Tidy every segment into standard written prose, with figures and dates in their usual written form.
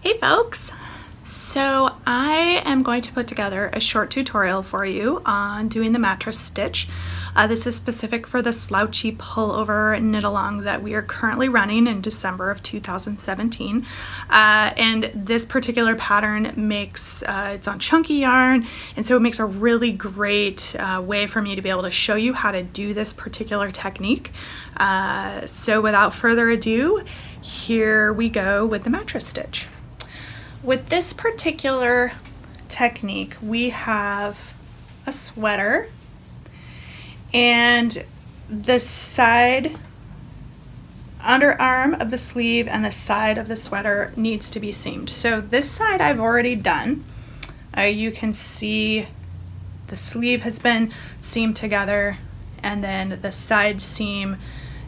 Hey folks! So I am going to put together a short tutorial for you on doing the mattress stitch. This is specific for the slouchy pullover knit along that we are currently running in December of 2017. And this particular pattern makes, it's on chunky yarn, and so it makes a really great way for me to be able to show you how to do this particular technique. So without further ado, here we go with the mattress stitch. With this particular technique, we have a sweater, and the side underarm of the sleeve and the side of the sweater needs to be seamed. So this side I've already done. You can see the sleeve has been seamed together, and then the side seam,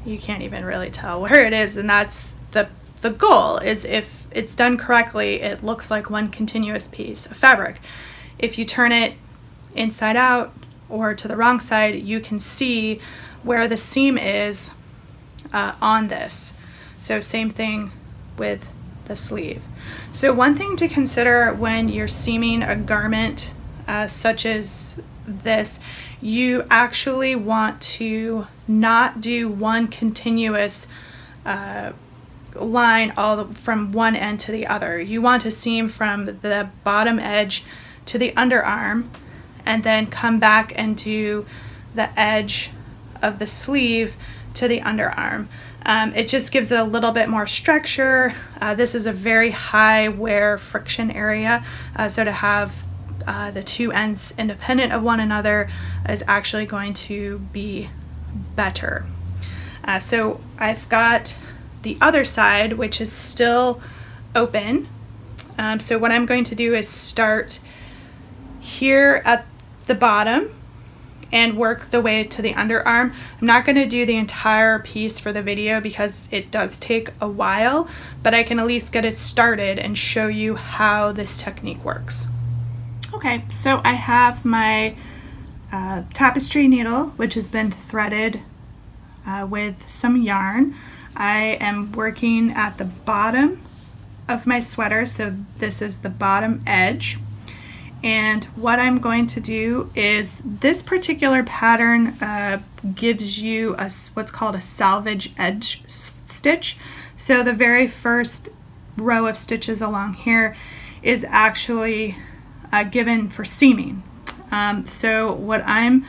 you can't even really tell where it is, and that's the goal, is if it's done correctly, it looks like one continuous piece of fabric. If you turn it inside out or to the wrong side, you can see where the seam is on this. So same thing with the sleeve. So one thing to consider when you're seaming a garment such as this, you actually want to not do one continuous line from one end to the other. You want to seam from the bottom edge to the underarm and then come back and do the edge of the sleeve to the underarm. It just gives it a little bit more structure. This is a very high wear friction area, so to have the two ends independent of one another is actually going to be better. So I've got the other side, which is still open. So what I'm going to do is start here at the bottom and work the way to the underarm. I'm not going to do the entire piece for the video because it does take a while, but I can at least get it started and show you how this technique works. Okay, so I have my tapestry needle, which has been threaded with some yarn. I am working at the bottom of my sweater, so this is the bottom edge. And what I'm going to do is, this particular pattern gives you what's called a salvage edge stitch. So the very first row of stitches along here is actually given for seaming. So what I'm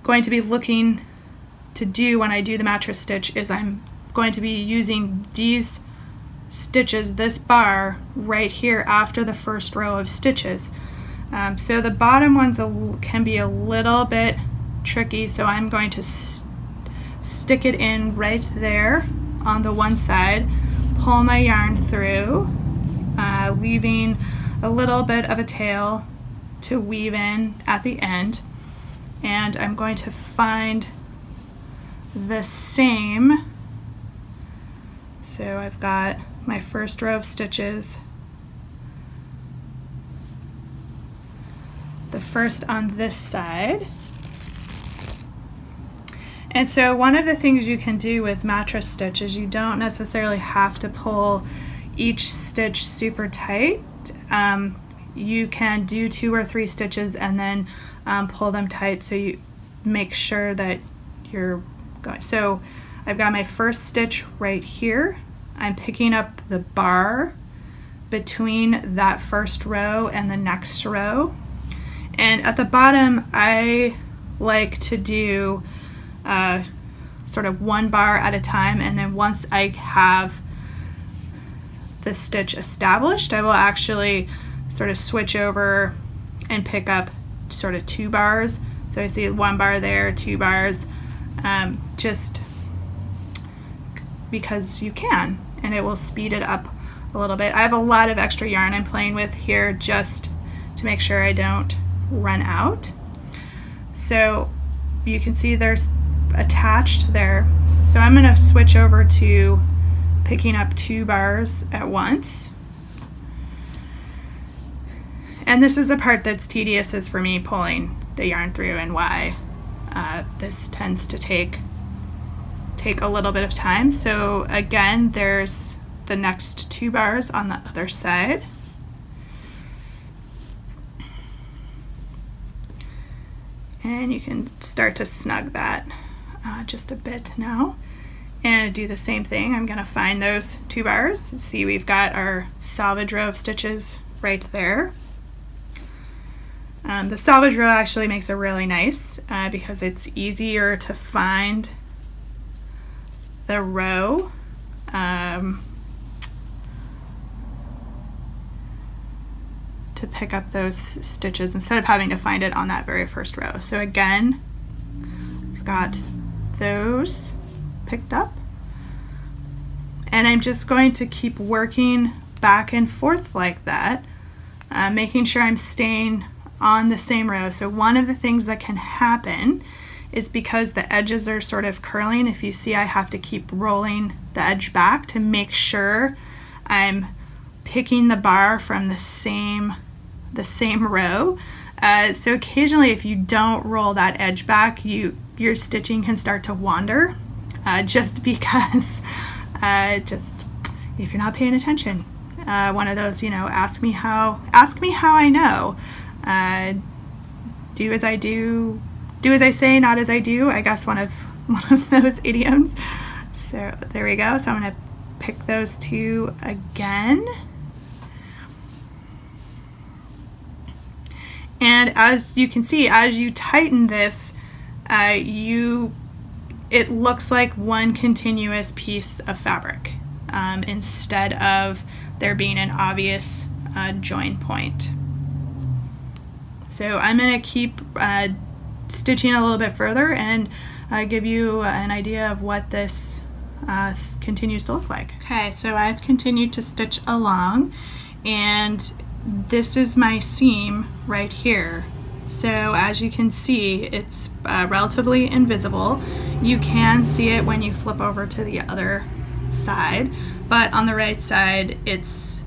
going to be looking to do when I do the mattress stitch is I'm going to be using these stitches, this bar right here after the first row of stitches. So the bottom ones can be a little bit tricky, so I'm going to stick it in right there on the one side, pull my yarn through, leaving a little bit of a tail to weave in at the end, and I'm going to find the same. So I've got my first row of stitches, the first on this side. And so one of the things you can do with mattress stitch is you don't necessarily have to pull each stitch super tight. You can do 2 or 3 stitches and then pull them tight, so you make sure that you're going. So I've got my first stitch right here. I'm picking up the bar between that first row and the next row. And at the bottom, I like to do sort of one bar at a time, and then once I have the stitch established, I will actually sort of switch over and pick up sort of 2 bars. So I see 1 bar there, 2 bars, just because you can, and it will speed it up a little bit. I have a lot of extra yarn I'm playing with here just to make sure I don't run out. So you can see there's attached there. So I'm going to switch over to picking up 2 bars at once. And this is the part that's tedious, is for me pulling the yarn through, and why this tends to take a little bit of time. So again, there's the next 2 bars on the other side. And you can start to snug that just a bit now. And do the same thing. I'm going to find those 2 bars. See, we've got our salvage row of stitches right there. The salvage row actually makes it really nice because it's easier to find the row. To pick up those stitches instead of having to find it on that very first row. So again, I've got those picked up, and I'm just going to keep working back and forth like that, making sure I'm staying on the same row. So one of the things that can happen is because the edges are sort of curling, if you see, I have to keep rolling the edge back to make sure I'm picking the bar from the same row. So occasionally if you don't roll that edge back, your stitching can start to wander, just because if you're not paying attention. One of those, ask me how I know. Do as I do, do as I say, not as I do. I guess one of those idioms. So there we go. So I'm going to pick those 2 again. And as you can see, as you tighten this, it looks like one continuous piece of fabric instead of there being an obvious join point. So I'm going to keep stitching a little bit further and give you an idea of what this continues to look like. Okay, so I've continued to stitch along, and this is my seam right here. So as you can see, it's relatively invisible. You can see it when you flip over to the other side, but on the right side it's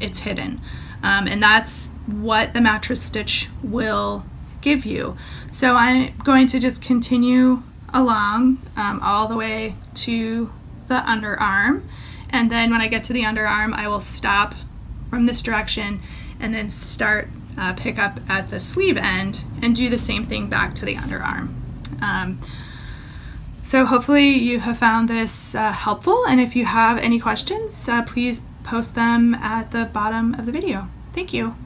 hidden. And that's what the mattress stitch will give you. So I'm going to just continue along all the way to the underarm, and then when I get to the underarm I will stop from this direction and then start pick up at the sleeve end and do the same thing back to the underarm. So hopefully you have found this helpful, and if you have any questions, please post them at the bottom of the video. Thank you.